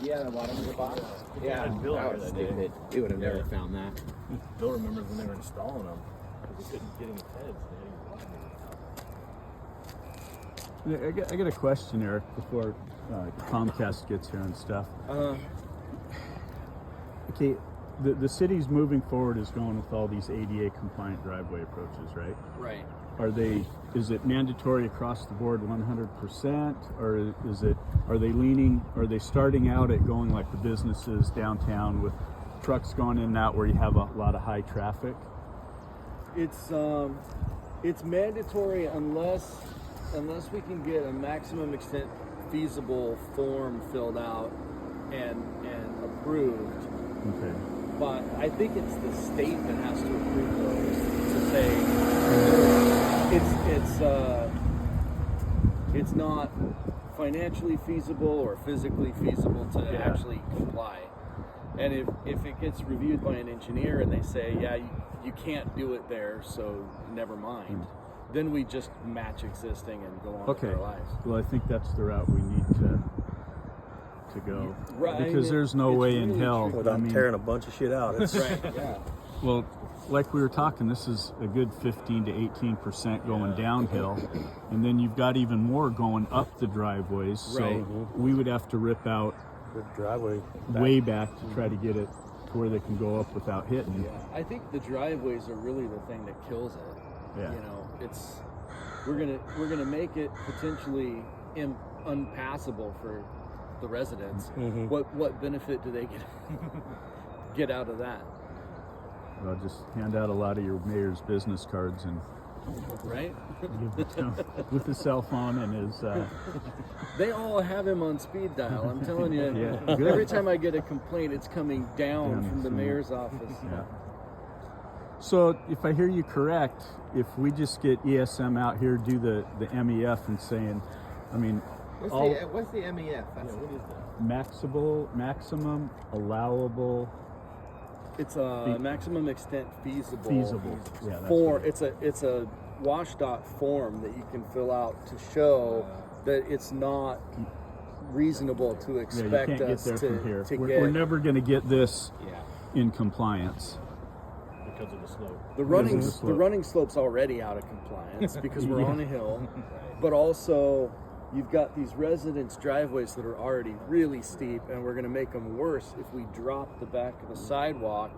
Yeah, the bottom of the box. Yeah, Bill that out was that day. stupid. We would have never found that. Bill remembers when they were installing them because they couldn't get any heads. I got a question, Eric, before Comcast gets here and stuff. Okay, the city's moving forward is going with all these ADA compliant driveway approaches, right? Right. Is it mandatory across the board 100%, or are they starting out at going like the businesses downtown with trucks going in and out where you have a lot of high traffic? It's mandatory unless we can get a maximum extent feasible form filled out and approved. Okay. But I think it's the state that has to approve those to say it's not financially feasible or physically feasible to actually comply. And if it gets reviewed by an engineer and they say, yeah, you can't do it there, so never mind, then we just match existing and go on with our lives. Well, I think that's the route we need to go. Right. Because there's no way in really hell. Without tearing a bunch of shit out. Right, yeah. Well, like we were talking, this is a good 15 to 18% going downhill, and then you've got even more going up the driveways. So Right. we would have to rip out The driveway way back to try to get it to where they can go up without hitting. Yeah, I think the driveways are really the thing that kills it. Yeah. You know, we're gonna make it potentially unpassable for the residents. Mm-hmm. What benefit do they get out of that? Well, just hand out a lot of your mayor's business cards and Right? give it to him with his cell phone and his. They all have him on speed dial. I'm telling you. Yeah, good. Every time I get a complaint, it's coming down from the mayor's office. Yeah. So if I hear you correct, if we just get ESM out here, do the MEF and saying, I mean, What's the MEF? What is that? maximum allowable It's a maximum extent feasible. Yeah, that's Form. right. It's a WashDOT form that you can fill out to show that it's not reasonable to expect you can't us get there from here. to We're get never going to get this in compliance. Because of the slope. the running. Because of the The slope. running slope's already out of compliance because we're on a hill, but also you've got these residents' driveways that are already really steep, and we're going to make them worse if we drop the back of the sidewalk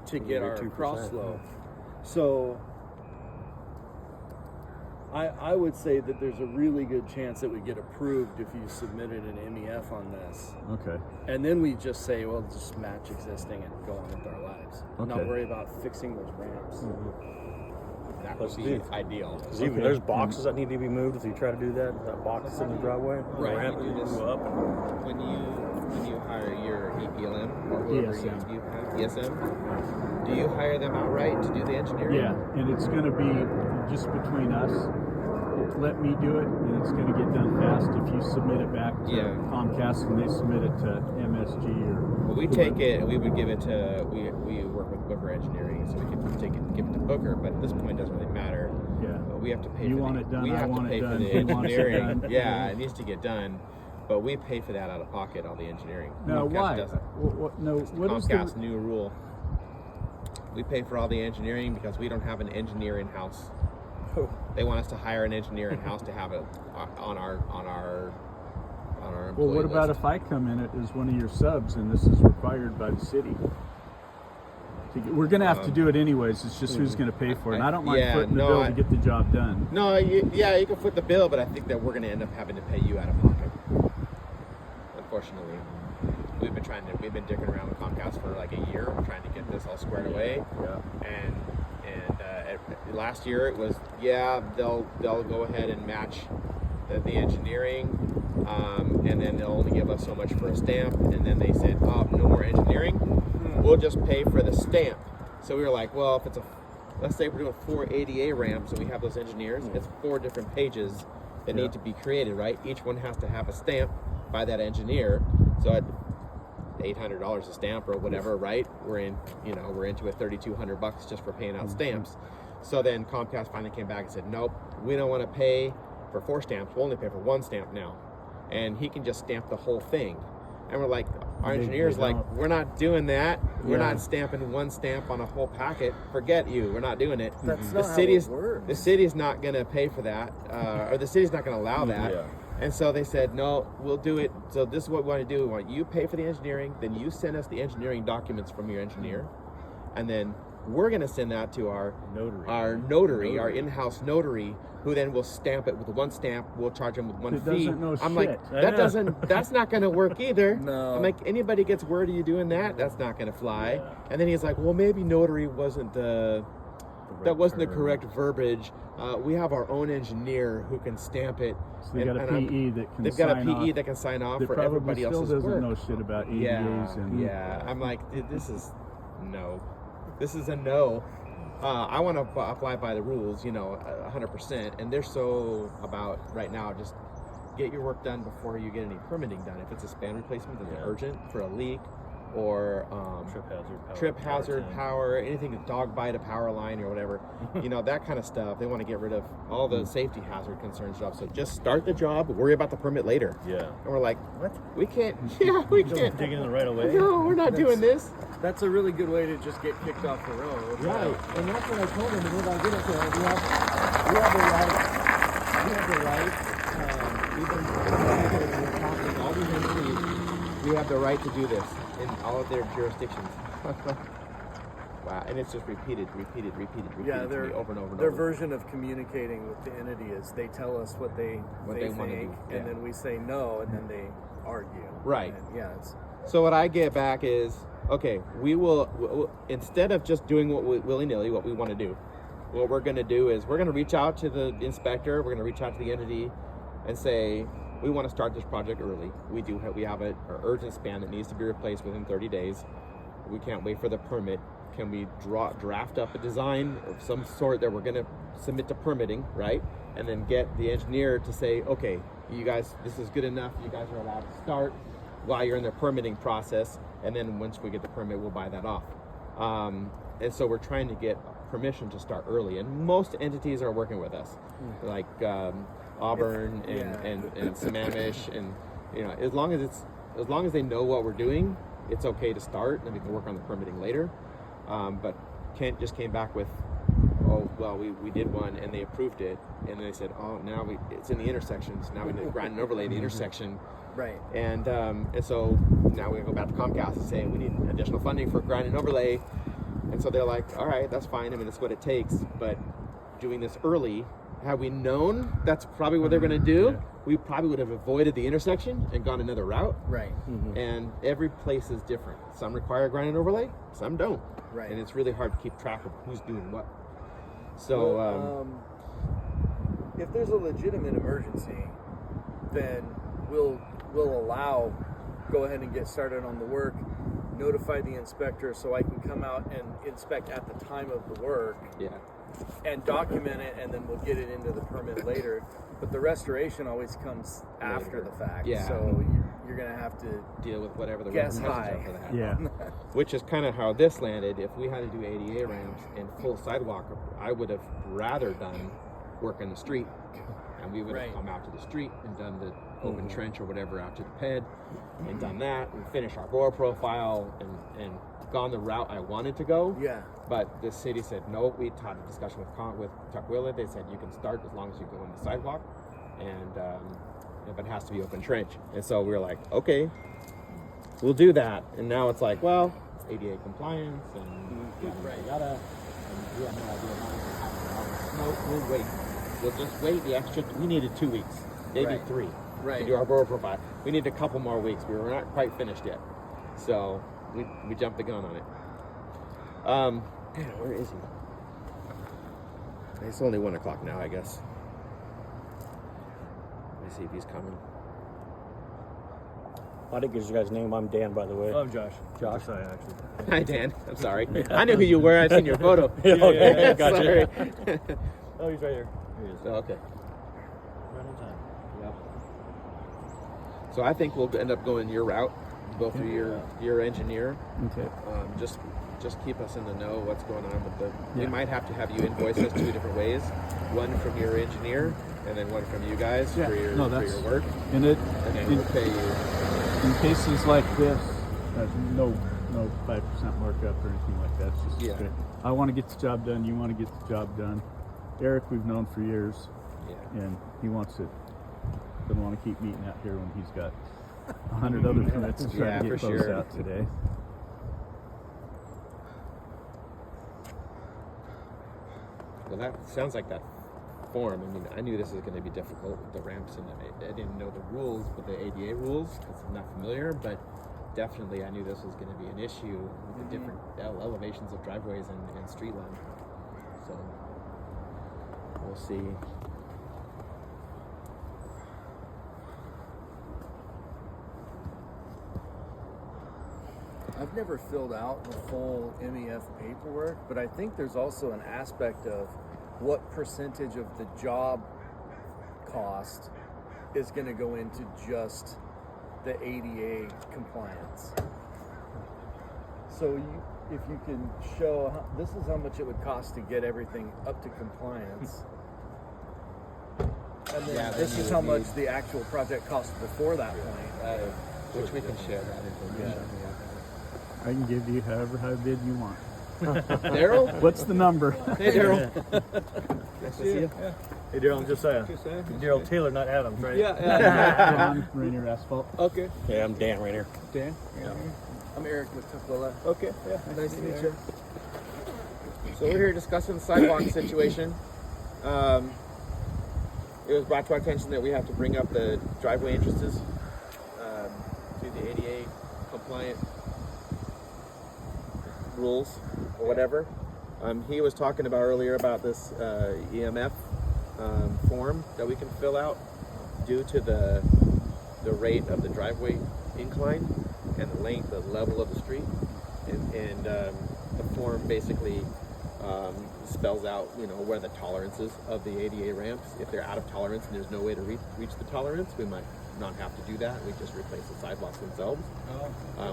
to get our 2%, cross slope. So I would say that there's a really good chance that we get approved if you submitted an MEF on this. Okay. And then we just say, well, just match existing and go on with our lives. Okay. Not worry about fixing those ramps. That would be ideal. Because even there's boxes that need to be moved if you try to do that. That box is in the driveway. Right. The ramp You will just- go up. When you hire your EPLM or whoever you ESM. have, ESM, do you hire them outright to do the engineering? Yeah, and it's going to be just between us. Let me do it, and it's going to get done fast if you submit it back to Comcast and they submit it to MSG or. Well, we take it and we would give it to we work with Booker Engineering, so we can take it, give it to Booker. But at this point, it doesn't really matter. Yeah. But we have to pay. You for want the, it done, We I have want to it pay for done, the he wants it engineering. done. Yeah, it needs to get done, but we pay for that out of pocket, all the engineering. No, Comcast why? doesn't. What is Comcast's new rule. We pay for all the engineering because we don't have an engineer in house. They want us to hire an engineer in house to have it on our employee Well, what about list. if I come in as one of your subs and this is required by the city? We're going to have to do it anyways. It's just who's going to pay for it. And I don't mind footing the bill to get the job done. No, you can foot the bill, but I think that we're going to end up having to pay you out of pocket. Unfortunately, we've been dicking around with Comcast for like a year, trying to get this all squared away. Yeah. And last year it was they'll go ahead and match the engineering, and then they'll only give us so much for a stamp. And then they said, oh, no more engineering. We'll just pay for the stamp. So we were like, well, if let's say we're doing 4 ADA ramps and we have those engineers, it's 4 different pages that need to be created, right? Each one has to have a stamp by that engineer. So at $800 a stamp or whatever, right? We're into it $3,200 just for paying out stamps. So then Comcast finally came back and said, nope, we don't want to pay for 4 stamps. We'll only pay for 1 stamp now. and he can just stamp the whole thing. And we're like, our They engineer's like, don't. we're not doing that. We're Yeah. not stamping one stamp on a whole packet. Forget you. We're not doing it. That's The not how city's it works. the city's not going to pay for that, or the city's not going to allow that. Yeah. And so they said, no, we'll do it. So this is what we want to do. We want you pay for the engineering, then you send us the engineering documents from your engineer, and then we're going to send that to our notary, our in-house notary, who then will stamp it with one stamp. We'll charge them with one It fee. doesn't know I'm shit. like, that's not going to work either. No. I'm like, anybody gets word of you doing that, that's not going to fly. Yeah. And then he's like, well, maybe notary wasn't the correct verbiage. We have our own engineer who can stamp it. So they got a PE that can They've got a sign PE off. that can sign off That for probably everybody still else's doesn't work. know shit about ADAs Yeah, and yeah. I'm like, dude, this is no. This is a no. I want to apply by the rules, 100%. And they're so about right now, just get your work done before you get any permitting done. If it's a span replacement that's urgent for a leak, or trip hazard, power, anything, dog bite a power line or whatever, that kind of stuff. They want to get rid of all the safety hazard concern stuff. So just start the job, worry about the permit later. Yeah. And we're like, what? We can't. Yeah, we can't. Digging in the right away. No, we're not doing this. That's a really good way to just get kicked off the road. Right, and that's what I told him. And we're like, we have the right. We're talking all these entities. We have the right to do this in all of their jurisdictions. Wow, and it's just repeated Yeah, to their me over and over and their over. version of communicating with the entity is they tell us what they wanna think, do, yeah. and then we say no, and then they argue. Right. And yeah, it's So what I get back is, okay, we'll instead of just doing what willy-nilly, what we want to do, what we're going to do is we're going to reach out to the inspector, we're going to reach out to the entity and say, we want to start this project early. We have an urgent span that needs to be replaced within 30 days. We can't wait for the permit. Can we draft up a design of some sort that we're going to submit to permitting, right? And then get the engineer to say, okay, you guys, this is good enough. You guys are allowed to start while you're in the permitting process. And then once we get the permit, we'll buy that off. And so we're trying to get permission to start early. And most entities are working with us, like Auburn and Sammamish, and as long as they know what we're doing, it's okay to start, and we can work on the permitting later. But Kent just came back with, oh well, we did one and they approved it, and they said, oh, now it's in the intersections. Now we need to grind and overlay the intersection. right. And so now we go back to Comcast and say we need additional funding for grind and overlay. And so they're like, all right, that's fine. I mean, that's what it takes. But doing this early, had we known that's probably what they're going to do, we probably would have avoided the intersection and gone another route. Right. And every place is different. Some require grind and overlay, some don't. Right. And it's really hard to keep track of who's doing what. So, Well, if there's a legitimate emergency, then we'll go ahead and get started on the work, notify the inspector so I can come out and inspect at the time of the work yeah. and document it, and then we'll get it into the permit later. But the restoration always comes after Later. the fact. Yeah. So you're going to have to Deal with whatever the Guess repercussions high. are for that. Yeah. Which is kind of how this landed. If we had to do ADA ramps and full sidewalk, I would have rather done work in the street, and we would have Right. come out to the street and done the open trench or whatever out to the ped, and done that and finished our bore profile and gone the route I wanted to go. Yeah. But the city said no. We had a discussion with Tuwila. They said you can start as long as you go on the sidewalk, and but it has to be open trench. And so we were like, okay, we'll do that. And now it's like, well, it's ADA compliance and yada. And we have no idea how it's happening. No, we'll wait. We'll just wait the extra. We needed 2 weeks, maybe Right. 3, to Right. do our borough profile. We need a couple more weeks. We were not quite finished yet, so we jumped the gun on it. Man, where is he? It's only 1 o'clock now, I guess. Let me see if he's coming. I didn't get your guys' name. I'm Dan, by the way. I'm Josh. Josh. Sorry, actually. Hi, Dan. I'm sorry. I knew who you were. I've seen your photo. Yeah, gotcha. Sorry. Oh, he's right here. Here he is. Oh, okay. Right on time. Yep. So I think we'll end up going your route, go through your engineer. Okay. Just just keep us in the know what's going on with the. We Yeah. might have to have you invoice us 2 different ways, one from your engineer and then one from you guys Yeah. for your No, for that's- your work, And it, and then in, we'll pay you. in cases like this, no 5% markup or anything like that. It's just Yeah. okay. I want to get the job done. You want to get the job done. Eric, we've known for years, Yeah. and he wants it. Doesn't want to keep meeting out here when he's got 100 other permits to try Yeah, to get for closed sure. out today. Well, that sounds like that form. I mean, I knew this was going to be difficult with the ramps, and I didn't know the rules, but the ADA rules, because I'm not familiar. But definitely, I knew this was going to be an issue with the different elevations of driveways and street line. So we'll see. I've never filled out the full MEF paperwork, but I think there's also an aspect of what percentage of the job cost is going to go into just the ADA compliance. So if you can show, this is how much it would cost to get everything up to compliance. And then Yeah, then this you is would how much need- the actual project cost before that point. Which we can share that information. I can give you however high bid you want. Daryl? What's the number? Hey, Daryl. Nice to see you. Hey, Daryl, I'm Josiah. Daryl Taylor, not Adams, right? John Rainier Asphalt. Okay. Okay, I'm Dan Rainer. Dan? I'm Eric with Tuwila. Okay. Yeah. Nice to meet you. So we're here discussing the sidewalk situation. It was brought to our attention that we have to bring up the driveway entrances to the ADA compliant rules or whatever. He was talking about earlier about this EMF form that we can fill out due to the rate of the driveway incline and the length, the level of the street, and the form basically spells out, where the tolerances of the ADA ramps. If they're out of tolerance and there's no way to reach the tolerance, we might not have to do that. We just replace the sidewalks themselves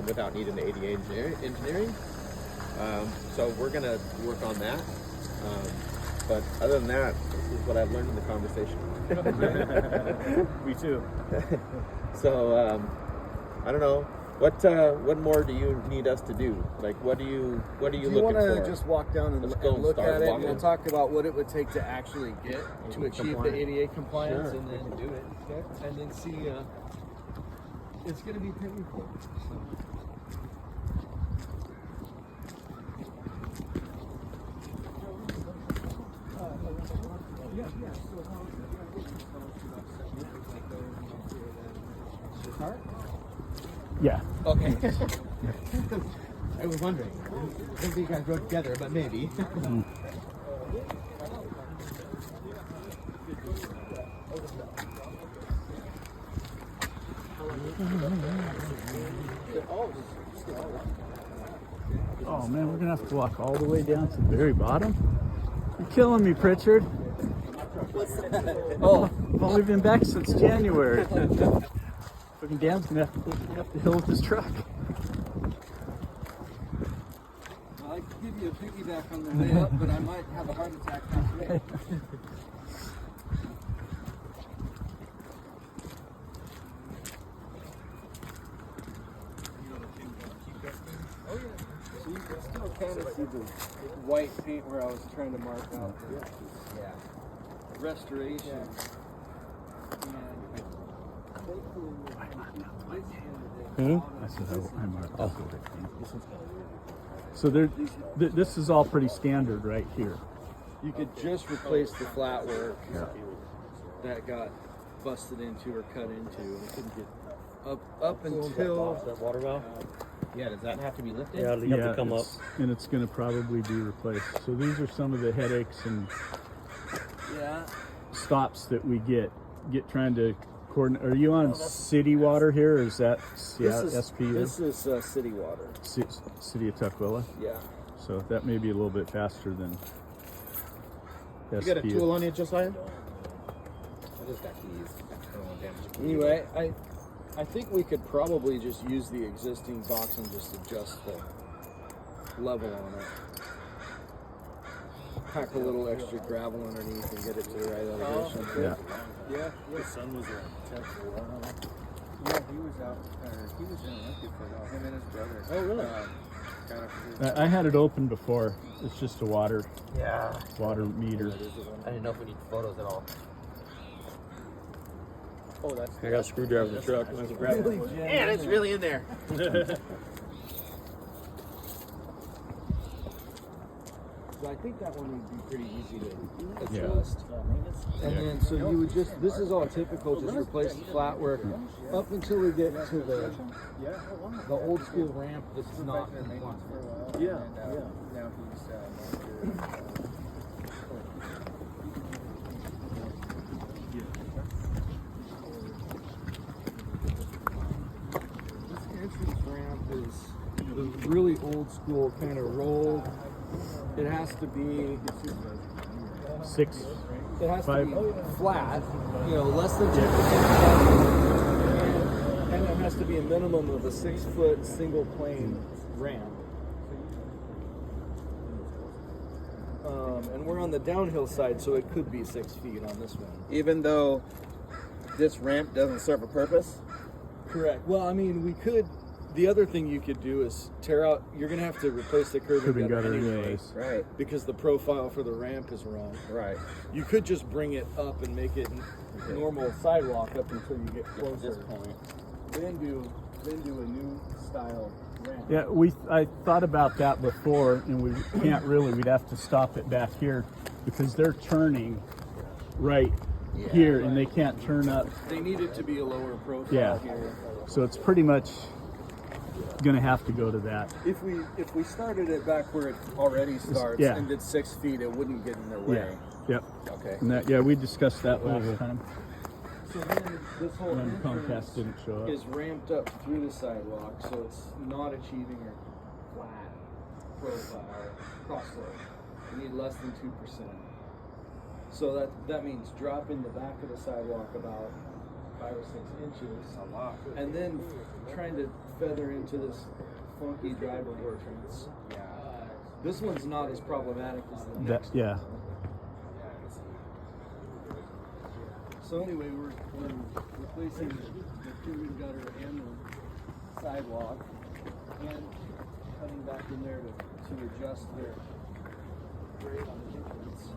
without needing the ADA engineering. So we're gonna work on that. But other than that, this is what I've learned in the conversation. Me too. So I don't know. What more do you need us to do? Like, what are you Do you looking want for? to just walk down and, Let's and go and look start at it, and walking. we'll talk about what it would take to actually get to achieve the ADA compliance, Sure. and then do it, and then see. It's going to be pretty cool. Yeah. Okay. I was wondering. I think you guys rode together, but maybe. Oh man, we're gonna have to walk all the way down to the very bottom. You're killing me, Pritchard. Oh, I've only been back since January. Fucking Dan's gonna have to take me up the hill with his truck. I could give you a piggyback on the way up, but I might have a heart attack halfway. Oh yeah. So you can still kind of see the white paint where I was trying to mark out the restoration. I said I marked up the right thing. So this is all pretty standard right here. You could just replace the flat work that got busted into or cut into. It couldn't get up until That water valve? Yeah, does that have to be lifted? Yeah, you have to come up. And it's going to probably be replaced. So these are some of the headaches and stops that we get trying to coordinate. Are you on city water here, or is that SPU? This is city water. City of Tukwila. Yeah. So that may be a little bit faster than You got a SPU. tool on you, Josiah? I just got keys. I don't want damage. Anyway, I think we could probably just use the existing box and just adjust level on it. Pack a little extra gravel underneath and get it to the right elevation. Yeah. The son was a tech for a while. Yeah, he was out, he was in Olympia for a while, him and his brother. Oh, really? I had it open before. It's just a water meter. I didn't know if we need photos at all. Oh, that's I got a screwdriver in the truck. I can grab it. Man, it's really in there. So I think that one would be pretty easy to Yeah. adjust. And then, so you would just, this is all typical, just replace the flat work up until we get to the old school ramp that's not compliant. yeah. Now he's This entrance ramp is really old school, kind of rolled. It has to be, it has to be flat, you know, less than 10%, and it has to be a minimum of a 6-foot single plane ramp. And we're on the downhill side, so it could be 6 feet on this one. Even though this ramp doesn't serve a purpose. Correct. Well, I mean, we could. The other thing you could do is tear out. You're going to have to replace the curbing gutter anyway, anyways. Right. because the profile for the ramp is wrong. Right. You could just bring it up and make it normal sidewalk up until you get closer. At this point. Then do a new style ramp. Yeah, I thought about that before, and we can't really. We'd have to stop it back here because they're turning right here, and they can't turn up. They need it to be a lower profile Yeah. here. So it's pretty much going to have to go to that. If we started it back where it already starts Yeah. and did 6 feet, it wouldn't get in their way. Yep. Okay. And that, we discussed that last time. So then this whole When entrance Comcast didn't show up. is ramped up through the sidewalk, so it's not achieving a flat profile cross slope. You need less than 2%. So that means dropping the back of the sidewalk about 5 or 6 inches. A lot. And then trying to feather into this funky driveway entrance. This one's not as problematic as the next one. Yeah. So anyway, we're replacing the curbing gutter and the sidewalk, and cutting back in there to adjust their grade on the entrance.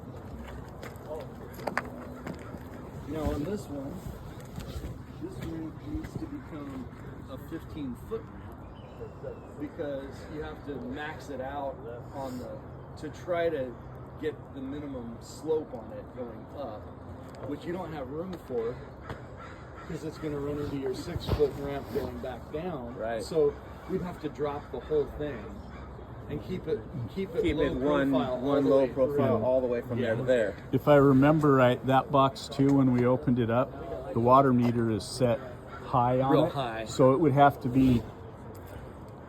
Now on this one, this ramp needs to become a 15-foot ramp because you have to max it out on to try to get the minimum slope on it going up, which you don't have room for because it's going to run into your 6-foot ramp going back down. Right. So we'd have to drop the whole thing and keep it low one profile all the low way profile through. all the way from there to there. If I remember right, that box too, when we opened it up, the water meter is set high on Real it. high. So it would have to be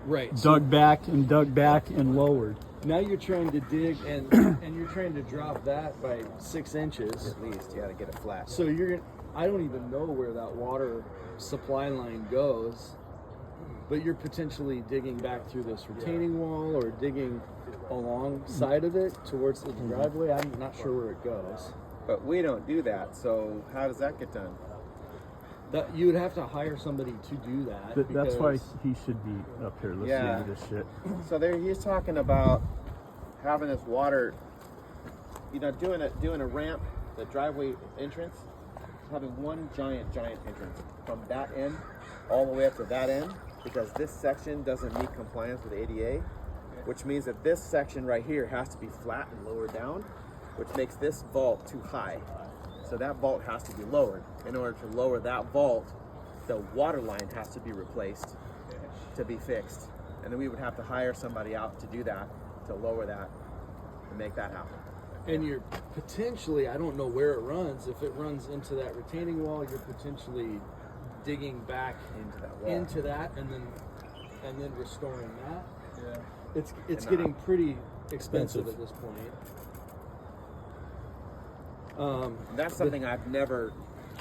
Right. dug back and lowered. Now you're trying to dig and you're trying to drop that by 6 inches. At least you got to get it flat. So I don't even know where that water supply line goes, but you're potentially digging back through this retaining wall or digging alongside of it towards the driveway. I'm not sure where it goes. But we don't do that. So how does that get done? That you would have to hire somebody to do that. That's why because- he should be up here listening Yeah. to this shit. So there he's talking about having this water, doing a ramp, the driveway entrance, having one giant entrance from that end all the way up to that end, because this section doesn't meet compliance with ADA, which means that this section right here has to be flat and lower down, which makes this vault too high. So that vault has to be lowered. In order to lower that vault, the water line has to be replaced to be fixed. And then we would have to hire somebody out to do that, to lower that, and make that happen. And you're potentially, I don't know where it runs. If it runs into that retaining wall, you're potentially digging back Into that wall. into that and then restoring that. Yeah. It's And getting pretty expensive at this point. That's something I've never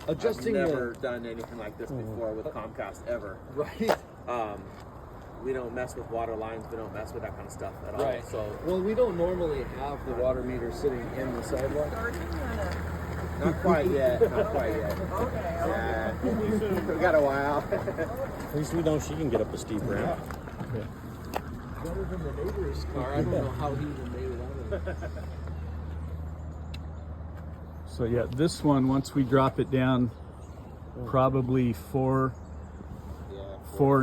Adjusting done anything like this before with Comcast ever. right. we don't mess with water lines. We don't mess with that kind of stuff at all. Right. So Well, we don't normally have the water meter sitting in the sidewalk. Not quite yet. Not quite yet. Yeah. We got a while. At least we know she can get up a steep ramp. Better than the neighbor's car. I don't know how he even made it out of there. So yeah, this one, once we drop it down, probably 4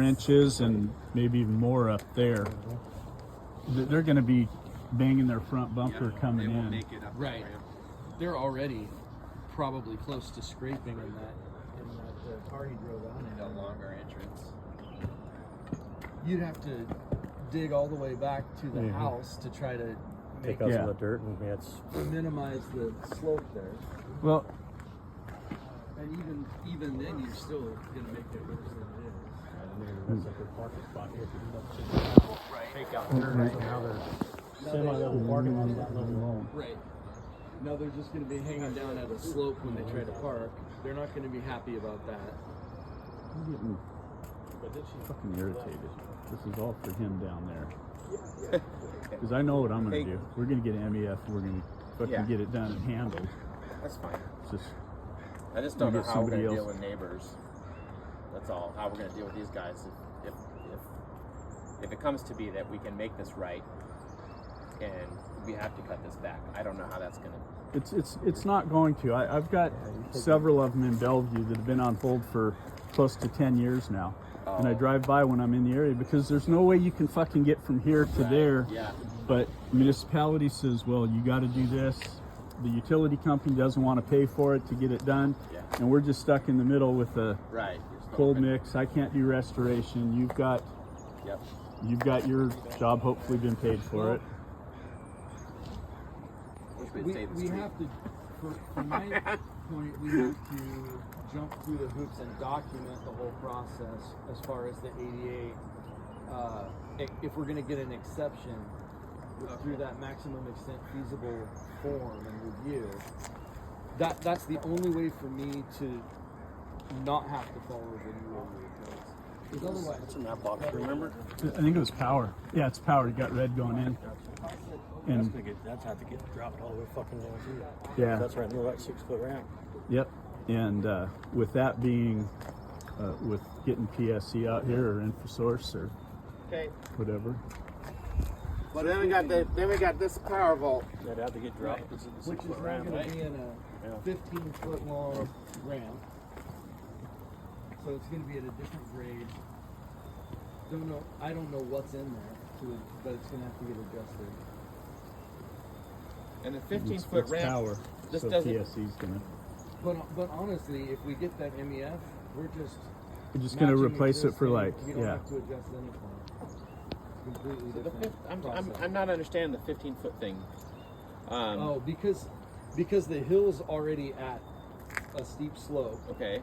inches and maybe even more up there. They're going to be banging their front bumper coming They won't in. make it up. Right. They're already probably close to scraping in that car he drove out in. A longer entrance. You'd have to dig all the way back to the house to try to make Take out some Yeah. of the dirt and it's minimize the slope there. Well, And even then, you're still gonna make it worse than it is. that's a good parking spot here. Take out dirt right now. They're semi-level parking lot's not level low. Right. Now they're just gonna be hanging down at a slope when they try to park. They're not gonna be happy about that. I'm getting fucking irritated. This is all for him down there. Because I know what I'm going to do. We're going to get an MEF. We're going to fucking get it done and handled. That's fine. It's just, I just don't know get how we're somebody going to else. deal with neighbors. That's all. How we're going to deal with these guys. If it comes to be that we can make this right, and we have to cut this back, I don't know how that's going to. it's not going to. I've got several of them in Bellevue that have been on hold for close to 10 years now. And I drive by when I'm in the area because there's no way you can fucking get from here to there. Yeah. But municipality says, well, you got to do this. The utility company doesn't want to pay for it to get it done. Yeah. And we're just stuck in the middle with a Right. cold mix. I can't do restoration. You've got your job hopefully been paid for it. We have to, from my point, we have to jump through the hoops and document the whole process as far as the ADA. If we're going to get an exception through that maximum extent feasible form and review, that's the only way for me to not have to follow the new codes. Because otherwise, What's in that box, remember? I think it was power. Yeah, it's power. You got red going in. And That's have to get dropped all the way fucking down too. yeah. That's right near that 6-foot ramp. Yep. And with that being, with getting PSC out here or InfoSource or whatever. Well, then we got this power vault. That'd have to get dropped because of the which is 6-foot now ramp, going right? to be in a 15-foot long ramp. So it's going to be at a different grade. I don't know what's in there, but it's going to have to get adjusted. And the It's 15-foot ramp. power. This So doesn't. PSC's gonna. But honestly, if we get that MEF, we're just gonna matching replace it for existing. like We don't have to adjust anything. Completely The different. I'm not understanding the 15-foot thing. Because the hill's already at a steep slope. Okay.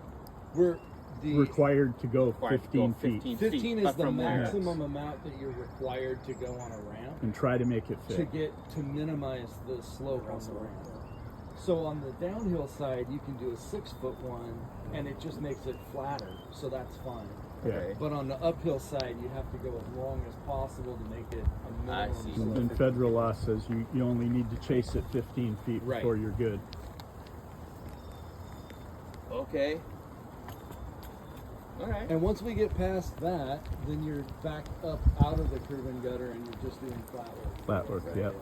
We're required to go Required to go 15 feet 15 is but the from there- maximum amount that you're required to go on a ramp and try to make it fit. to minimize the slope on the ramp. So on the downhill side, you can do a 6-foot one, and it just makes it flatter. So that's fine. Yeah. But on the uphill side, you have to go as long as possible to make it a minimum. I see. slope. And federal law says you only need to chase it 15 feet Right. before you're good. Okay. All right. And once we get past that, then you're back up out of the curb and gutter, and you're just doing flat work. Flat work, yep.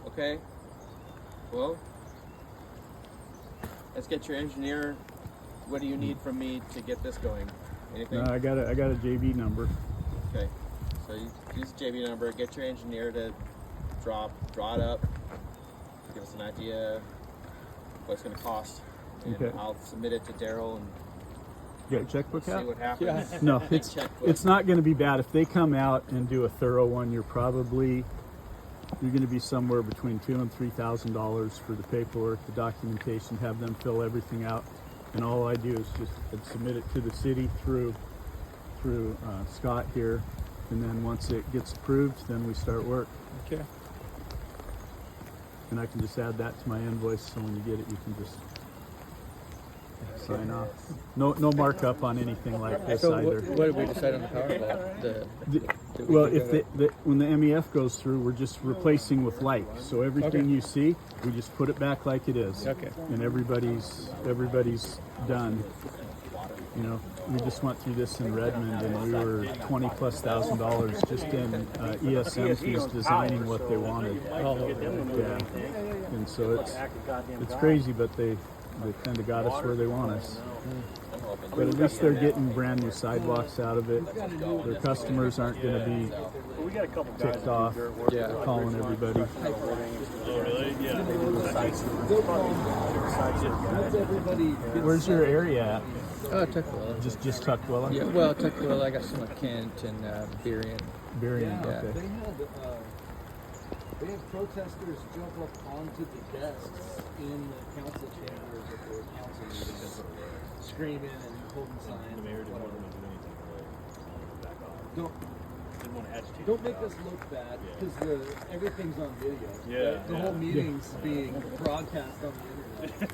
Okay. Well, let's get your engineer. What do you need from me to get this going? Anything? I got a JB number. Okay. So you use the JB number. Get your engineer to draw it up. Give us an idea what it's going to cost, and Okay. I'll submit it to Daryl and You got a checkbook see out? what happens. No, Big it's checkbook. not going to be bad if they come out and do a thorough one. You're going to be somewhere between $2,000 and $3,000 for the paperwork, the documentation, have them fill everything out, and all I do is just submit it to the city through Scott here, and then once it gets approved, then we start work. Okay. And I can just add that to my invoice, so when you get it, you can just sign off. No markup on anything like this So either. what did we decide on the Powerball? Well, if when the MEF goes through, we're just replacing with like. So everything you see, we just put it back like it is. Okay. And everybody's done. You know, we just went through this in Redmond, and we were $20,000+ just in ESM fees designing what they wanted. Yeah. And so it's crazy, but they kind of got us where they want us. But at least they're getting brand new sidewalks out of it. Their customers aren't going to be ticked off calling everybody. Where's your area at? Tukwila. Just Tukwila? Yeah, well, Tukwila, I got some at Kent and Berrien. Berrien, Yeah. okay. They had protesters jump up onto the desks in the council chambers at their council meetings, screaming and holding signs. The mayor didn't want them to do anything. Back off. Didn't want to agitate. Don't make us look bad because everything's on video. Yeah. The whole meeting's being broadcast on the internet.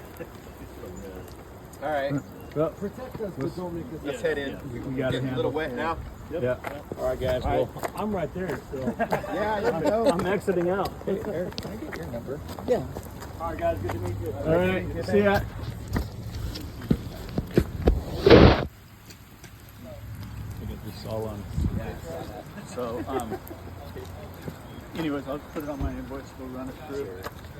All right, Well, Protect us, but don't make us. let's head in. we got it Getting a little handled. wet now. Yeah. All right, guys. Well, I'm right there, so Yeah, you know. I'm exiting out. Hey, Eric, can I get your number? All right, guys. Good to meet you. All right. See ya. Get this all on. So, anyways, I'll put it on my invoice. We'll run it through.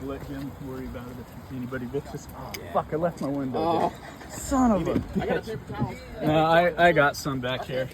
We'll let Jim worry about it if anybody bitches. Oh, fuck! I left my window. Son of a bitch. No, I got some back here.